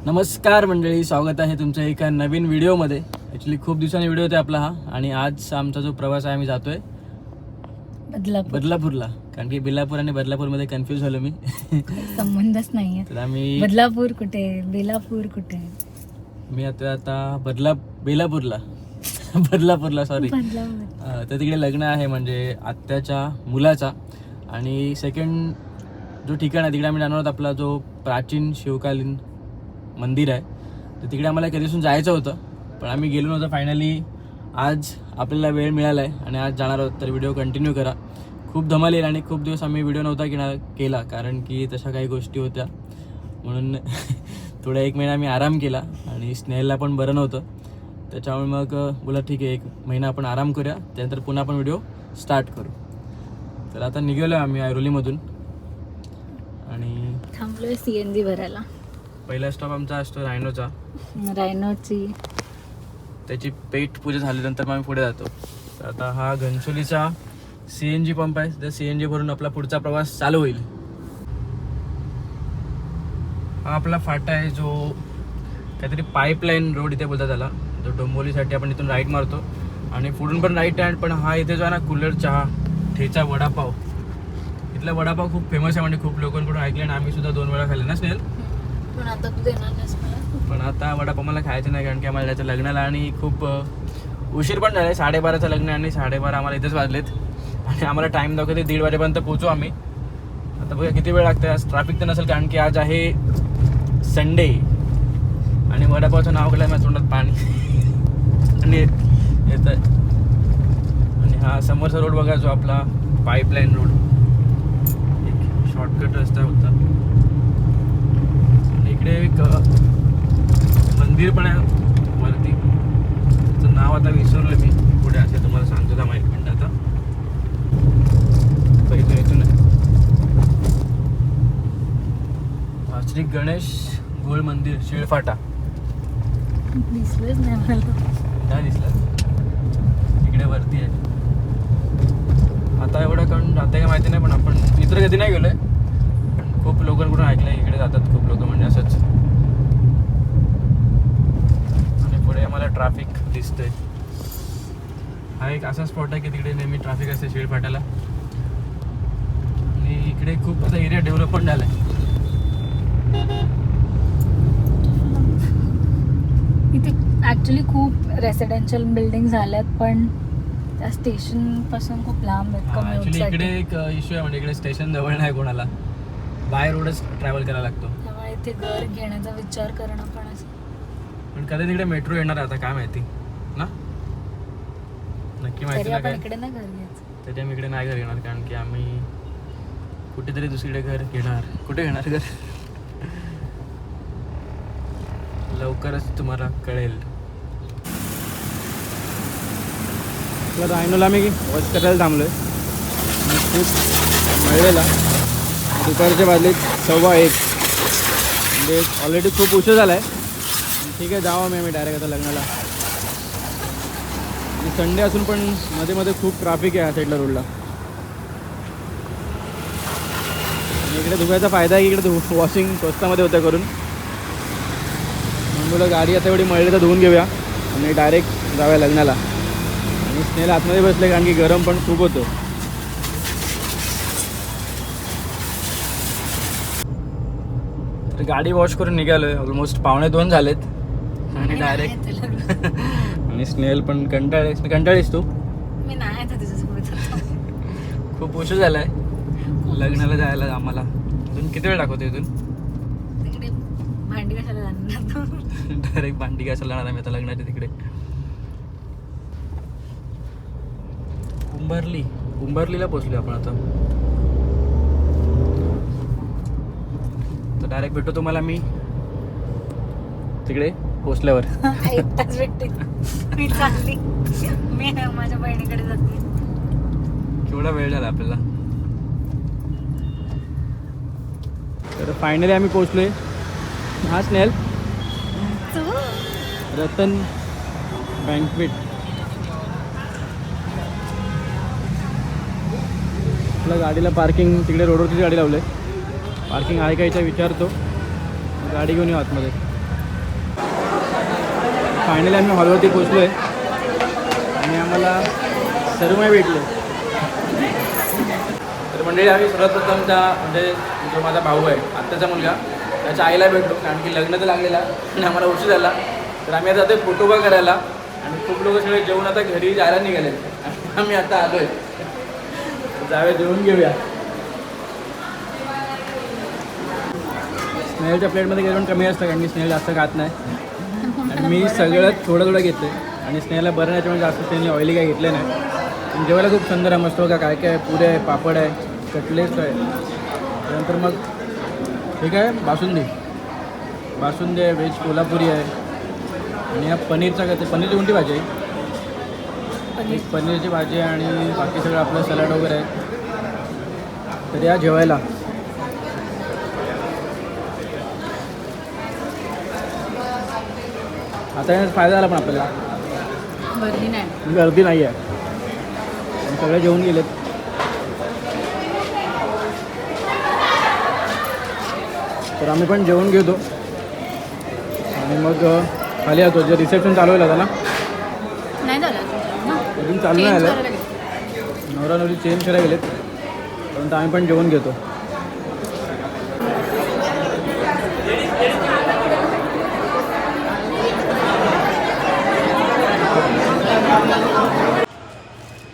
नमस्कार मंडळी, स्वागत आहे तुमचं एका नवीन व्हिडिओमध्ये. ॲक्च्युली खूप दिवसांनी व्हिडिओ होते आपला हा, आणि आज आमचा जो प्रवास आहे आम्ही जातोय बदलापूरला. कारण की बेलापूर आणि बदलापूरमध्ये कन्फ्यूज झालो मी. संबंधच नाहीये. तर आम्ही बदलापूर कुठे, बेलापूर कुठे? मी आता बेलापूरला बदलापूरला सॉरी. तर तिकडे लग्न आहे म्हणजे आत्याच्या मुलाचा. आणि सेकंड जो ठिकाण आहे तिकडे आम्ही जाणार आहोत, आपला जो प्राचीन शिवकालीन मंदिर आहे. तर तिकडे आम्हाला कधीपासून जायचं होतं, पण आम्ही गेलो नव्हतं. फायनली आज आपल्याला वेळ मिळाला आहे आणि आज जाणार आहोत. तर व्हिडिओ कंटिन्यू करा, खूप धमाल येईल. आणि खूप दिवस आम्ही व्हिडिओ नव्हता केला कारण की तशा काही गोष्टी होत्या म्हणून थोडा 1 महिना आम्ही आराम केला. आणि स्नेहलला पण बरं नव्हतं, त्याच्यामुळे मग बोला ठीक आहे 1 महिना आपण आराम करूया, त्यानंतर पुन्हा आपण व्हिडिओ स्टार्ट करू. तर आता निघालो आम्ही ऐरोलीमधून आणि थांबलोय CNG भरायला. पहिला स्टॉप आमचा असतो रायनोचा. रायनोची त्याची पेट पूजा झाल्यानंतर मग आम्ही पुढे जातो. तर आता हा घनसोलीचा CNG पंप आहे. त्या CNG भरून आपला पुढचा प्रवास चालू होईल. हा आपला फाटा आहे जो काहीतरी पाईपलाईन रोड इथे बोलतात त्याला, जो डोंबिवलीसाठी आपण इथून राईट मारतो आणि पुढून पण राईट आहे. पण हा इथे जो आहे ना कुल्हड चहा ठेचा वडापाव, इथला वडापाव खूप फेमस आहे म्हणजे खूप लोकांकडून ऐकले आणि आम्ही सुद्धा 2 वेळा खाल्ले ना स्नेहल. पण आता तू देणार नाहीस मला. पण आता वडापाव मला खायचं नाही कारण की आम्हाला त्याच्या लग्नाला आणि खूप उशीर पण झाला आहे. 12:30चं लग्न आणि 12:30 आम्हाला इथेच वाजलेत आणि आम्हाला टाईम दाखवते 1:30 वाजेपर्यंत पोहोचू आम्ही. आता बघा किती वेळ लागते. आज ट्रॅफिक तर नसेल कारण की आज आहे संडे. आणि वडापावचं नाव केलं माझ्या तोंडात पाणी आणि येत आहे. आणि हा समोरचा रोड बघा जो आपला पाईपलाईन रोड, एक शॉर्टकट रस्ता होता. इकडे एक मंदिर पण आहे वरती, त्याचं नाव आता विसरलं मी. पुढे असे तुम्हाला सांगतो थांबा 1 मिनिट. आता पहिलं इथून श्री गणेश गोळ मंदिर शिळफाटा. दिसलंच नाही मला. काय दिसलं? इकडे वरती आहे. आता एवढं कोण जाते का माहिती नाही, पण आपण इतर कधी नाही गेलोय. खूप लोकांकडून ऐकलंय इकडे जातात खूप लोक म्हणजे असंच. आणि पुढे आम्हाला ट्रॅफिक दिसतंय. हा एक असा स्पॉट आहे की तिकडे नेहमी ट्रॅफिक असते शिळफाट्याला. आणि इकडे खूप आता एरिया डेव्हलप पण झालाय. इथे ऍक्च्युली खूप रेसिडेन्शियल बिल्डिंग झाल्यात, पण त्या स्टेशन पासून खूप लांब आहेत. ऍक्च्युली कम्युनिटी इकडे एक इश्यू आहे म्हणजे इकडे स्टेशन जवळ नाही कोणाला, बाय रोडच ट्रॅव्हल करायला लागतो. त्यामुळे इथे घर घेण्याचा विचार करणं पण असं. पण कधी तिकडे मेट्रो येणार आहे आता काय माहिती ना, नक्की माहिती तरी नाही आपण काय. इकडे नाही घर घ्यायचं. तरी आम्ही इकडे नाही घर घेणार कारण की आम्ही कुठेतरी दुसरीकडे घर घेणार. कुठे घेणार घर लवकरच तुम्हाला कळेल. तर रायनोला आम्ही वॉच करायला थांबलोय. खूप मळलेला दुपारच्या वाजलेत 1:15 म्हणजे ऑलरेडी खूप उशीर झाला आहे. ठीक आहे जाऊ आम्ही डायरेक्ट आता लग्नाला. संडे असून पण मध्ये मध्ये खूप ट्रॅफिक आहे ह्या साईडला रोडला. इकडे धुवायचा फायदा आहे की इकडे वॉशिंग स्वस्तामध्ये होतं करून. म्हणून गाडी आता एवढी मळली तर धुवून घेऊया आणि डायरेक्ट जाऊया लग्नाला. आणि स्नेहल आतमध्ये बसले कारण की गरम पण खूप होतं. तर गाडी वॉश करून निघालोय. ऑलमोस्ट 1:45 झालेत आणि डायरेक्ट आणि स्नेहल पण कंटाळीस तू. मी नाही आता तुझ्यासोबत. खूप उशीर झालाय लग्नाला जायला आम्हाला. अजून किती वेळ दाखवतो इथून? तिकडे भांडी कशाला जाणार? डायरेक्ट भांडी घासायला जाणार आम्ही आता लग्नाच्या तिकडे. कुंभारलीला पोचलो आपण आता. तर डायरेक्ट भेटतो तुम्हाला मी तिकडे पोचल्यावर. 1 तास भेटते. मी चालली, मी माझ्या बहिणीकडे जाते. केवढा वेळ झाला आपल्याला. तर फायनली आम्ही पोचलोय. हा स्नेहल रतन बँकवेट. आपल्या गाडीला पार्किंग तिकडे रोडवरतीच गाडी लावलं आहे. पार्किंग आहे का याचा विचारतो, गाडी घेऊन येऊ आतमध्ये. फायनली आम्ही हॉलवरती पोचलो आहे आणि आम्हाला सर्वमय भेटले. तर मंडळी आम्ही सर्वप्रथम म्हणजे जो माझा भाऊ आहे आत्याचा मुलगा त्याच्या आईला भेटलो, कारण की लग्न तर लागलेला आणि आम्हाला उशीर झाला. तर आम्ही आता ते फोटोबा करायला आणि खूप लोक सगळे जेवून आता घरी जायला निघाले आणि आम्ही आता आलो आहे. जाऊया जेवून घेऊया. स्नेहलच्या प्लेटमध्ये जेवण कमी असतं कारण की स्नेहल जास्त खात नाही आणि मी सगळं थोडं थोडं घेतलं आहे आणि स्नेहला बरं नाही त्यामुळे जास्त स्नेहलने ऑइली काय घेतलं नाही. पण जेवायला खूप सुंदर आहे, मस्त का काय काय पुरे आहे, पापड आहे, कटलेट आहे, त्यानंतर मग ठीक आहे बासुंदी आहे, व्हेज कोल्हापुरी आहे आणि हा पनीरचा काय ते पनीरची कोणती भाजी आहे? एक पनीरची भाजी आणि बाकी सगळं आपलं सलाड वगैरे आहे. तर या जेवायला आता याचा फायदा झाला पण आपल्याला गर्दी नाही आहे आणि सगळे जेवून गेलेत. तर आम्ही पण जेवण घेतो आणि मग खाली येतो. जे रिसेप्शन चालू होईल आता ना नाही झालं अजून चालू नाही आलं, नवरा नवरी चेंज करायला गेलेत, परंतु आम्ही पण जेवण घेतो.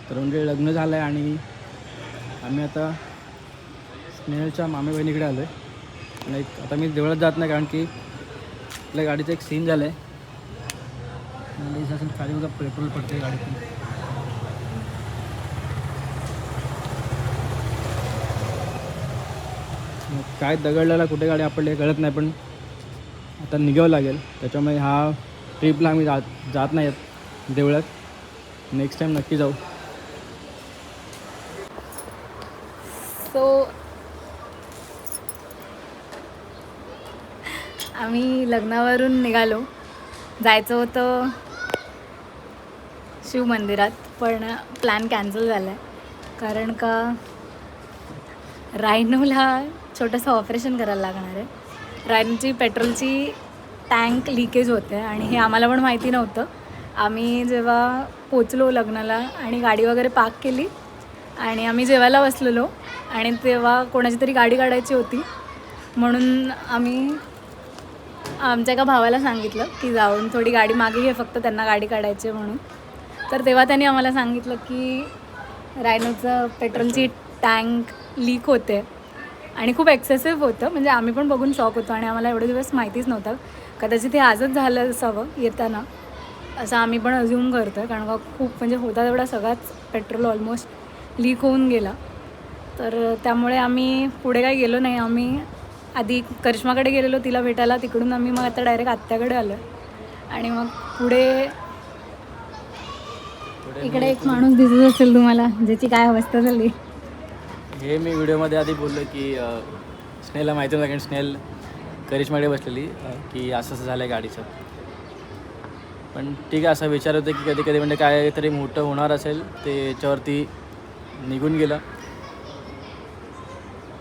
तर म्हणजे लग्न झालं आहे आणि आम्ही आता स्नेहलच्या मामे बहिणीकडे आलो आहे. आणि आता मी देवळात जात नाही कारण की आपल्या गाडीचं एक सीन झालं आहे. म्हणजे खाली बघा पेट्रोल पडते गाडीतून. काय दगडल्याला कुठे गाडी आपल्याला कळत नाही, पण आता निघावं लागेल. त्याच्यामुळे हा ट्रिपला आम्ही जात नाही आहेत देवळात. नेक्स्ट टाईम नक्की जाऊ. सो आम्ही लग्नावरून निघालो, जायचं होतं शिव मंदिरात, पण प्लॅन कॅन्सल झाला आहे कारण का रायनोला छोटंसं ऑपरेशन करायला लागणार आहे. रायनोची पेट्रोलची टँक लिकेज होते आणि हे आम्हाला पण माहिती नव्हतं. आम्ही जेव्हा पोचलो लग्नाला आणि गाडी वगैरे पार्क केली आणि आम्ही जेवायला बसलेलो आणि तेव्हा कोणाची तरी गाडी काढायची होती, म्हणून आम्ही आमच्या एका भावाला सांगितलं की जाऊन थोडी गाडी मागे घे, फक्त त्यांना गाडी काढायची आहे म्हणून. तर तेव्हा त्यांनी आम्हाला सांगितलं की रायनोचं पेट्रोलची टँक लीक होते आणि खूप एक्सेसिव्ह होतं. म्हणजे आम्ही पण बघून शॉक होतो आणि आम्हाला एवढे दिवस माहितीच नव्हतं. कदाचित हे आजच झालं असावं येताना, असं आम्ही पण अज्युम करतो आहे, कारण का खूप म्हणजे होता तेवढा सगळाच पेट्रोल ऑलमोस्ट लीक होऊन गेला. तर त्यामुळे आम्ही पुढे काही गेलो नाही. आम्ही आधी करिश्माकडे गेलेलो तिला भेटायला, तिकडून आम्ही मग आता डायरेक्ट आत्याकडे आलो आणि मग पुढे इकडे एक माणूस दिसत असेल तुम्हाला ज्याची काय अवस्था झाली. हे मी व्हिडिओमध्ये आधी बोललो की स्नेहलला माहिती नव्हतं, कारण स्नेहल करिश्माकडे बसलेली की असं असं झालं आहे गाडीचं. पण ठीक आहे, असा विचार होतं की कधी कधी म्हणजे काहीतरी मोठं होणार असेल ते याच्यावरती निघून गेलं.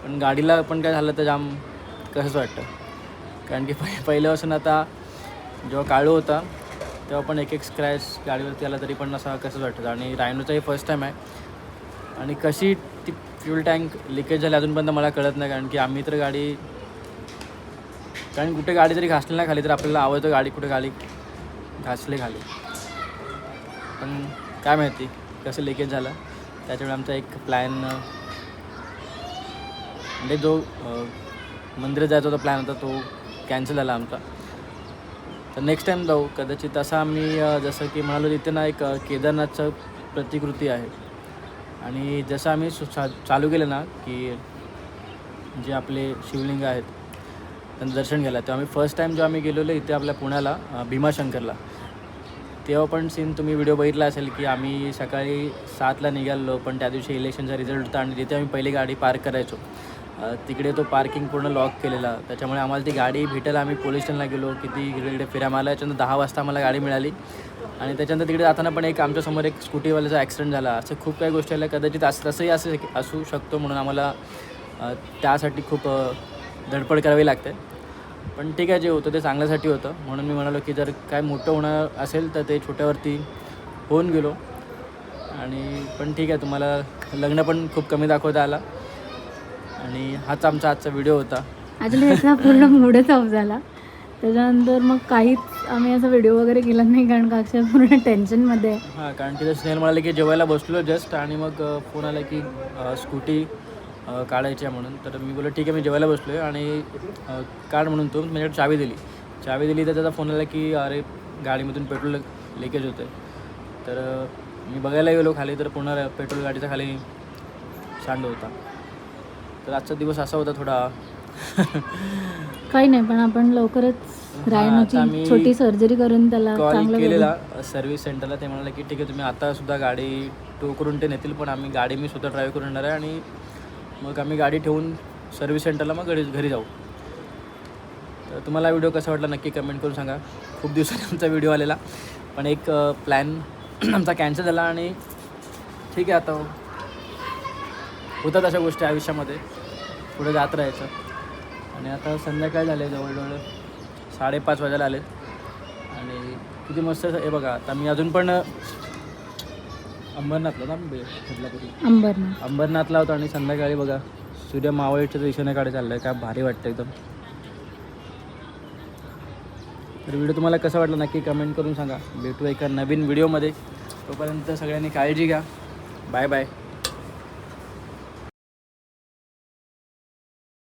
पण गाडीला पण काय झालं तर जाम कसंच वाटतं, कारण की पहिल्यापासून आता जेव्हा काळू होता तेव्हा पण एक स्क्रॅच गाडीवरती आला तरी पण असा कसंच वाटतं. आणि रायनोचा हे फर्स्ट टाईम आहे आणि कशी ती फ्यूल टँक लिकेज झाली अजूनपर्यंत मला कळत नाही, कारण की आम्ही तर कारण कुठे गाडी जरी घासली नाही खाली तर आपल्याला आवडतं गाडी कुठे गाडी घासले खाली, पण काय माहिती कसं लिकेज झालं. त्याच्यामुळे आमचा एक प्लॅन म्हणजे जो मंदिरात जायचा होता प्लॅन होता तो कॅन्सल झाला आमचा. तर नेक्स्ट टाईम जाऊ कदाचित. असं आम्ही जसं की म्हणालो तिथे ना एक केदारनाथचं प्रतिकृती आहे आणि जसं आम्ही चालू केलं ना की जे आपले शिवलिंग आहेत त्यांचं दर्शन घ्यायला, तेव्हा आम्ही फर्स्ट टाईम जेव्हा आम्ही गेलेलो इथे आपल्या पुण्याला भीमाशंकरला, तेव्हा पण सीन तुम्ही व्हिडिओ बघितला असेल की आम्ही सकाळी 7ला निघालो, पण त्या दिवशी इलेक्शनचा रिझल्ट होता आणि तिथे आम्ही पहिली गाडी पार्क करायचो. तिकडे तो पार्किंग पूर्ण लॉक केलेला, त्याच्यामुळे आम्हाला ती गाडी भेटायला आम्ही पोलीस स्टेशनला गेलो, किती इकडे फिरा मारला. त्याच्यानंतर 10 वाजता आम्हाला गाडी मिळाली आणि त्याच्यानंतर तिकडे जाताना पण एक आमच्यासमोर एक स्कूटीवाल्याचा ॲक्सिडेंट झाला. असं खूप काही गोष्टी आल्या. कदाचित तसंही असू शकतो, म्हणून आम्हाला त्यासाठी खूप धडपड करावी लागते. पण ठीक आहे, जे होतं ते चांगल्यासाठी होतं. म्हणून मी म्हणालो की जर काय मोठं होणार असेल तर ते छोट्यावरती होऊन गेलो. आणि पण ठीक आहे, तुम्हाला लग्न पण खूप कमी दाखवता आला. आणि हाच आमचा आजचा व्हिडिओ होता. ॲक्च्युली ह्याचा पूर्ण मूडच ऑफ झाला. त्याच्यानंतर मग काहीच आम्ही असा व्हिडिओ वगैरे केला नाही, कारण का अक्षर पूर्ण टेन्शनमध्ये आहे. हां, कारण तिथं स्नेहल म्हणाले की जेवायला बसलो जस्ट, आणि मग फोन आला की स्कूटी काढायची आहे म्हणून. तर मी बोललो ठीक आहे, मी जेवायला बसलो आहे आणि काढ म्हणून तो माझ्याकडे चावी दिली तर त्याचा फोन आला की अरे गाडीमधून पेट्रोल लिकेज होतं आहे. तर मी बघायला गेलो खाली, तर पूर्ण पेट्रोल गाडीचा खाली सांड होता. तर आजचा दिवस असा होता थोडा. काही नाही, पण आपण लवकरच आता रायनोची आम्ही छोटी सर्जरी करून त्याला कॉल चांगलं केलेला सर्व्हिस सेंटरला. ते म्हणाले की ठीक आहे, तुम्ही आतासुद्धा गाडी टो करून ते नेतील, पण आम्ही गाडी मी स्वतः ड्राईव्ह करून येणार आहे आणि मग आम्ही गाडी ठेवून सर्व्हिस सेंटरला मग घरी जाऊ. तर तुम्हाला व्हिडिओ कसा वाटला नक्की कमेंट करून सांगा. खूप दिवसांनी आमचा व्हिडिओ आलेला, पण एक प्लॅन आमचा कॅन्सल झाला. आणि ठीक आहे, आता होतात अशा गोष्टी आयुष्यामध्ये, पुढे जात राहायचं. आणि आता संध्याकाळ झाले, जवळजवळ 5:30 वाजायला आलेत. आणि किती मस्त हे बघा. आता मी अजून पण अंबरनाथला ना अंबरनाथला होतो, आणि संध्याकाळी बघा सूर्य मावळीच्या दिशेनेकडे चाललं आहे. काय भारी वाटतं एकदम. तर व्हिडिओ तुम्हाला कसा वाटला नक्की कमेंट करून सांगा. भेटू एका नवीन व्हिडिओमध्ये. तोपर्यंत सगळ्यांनी काळजी घ्या. Bye bye.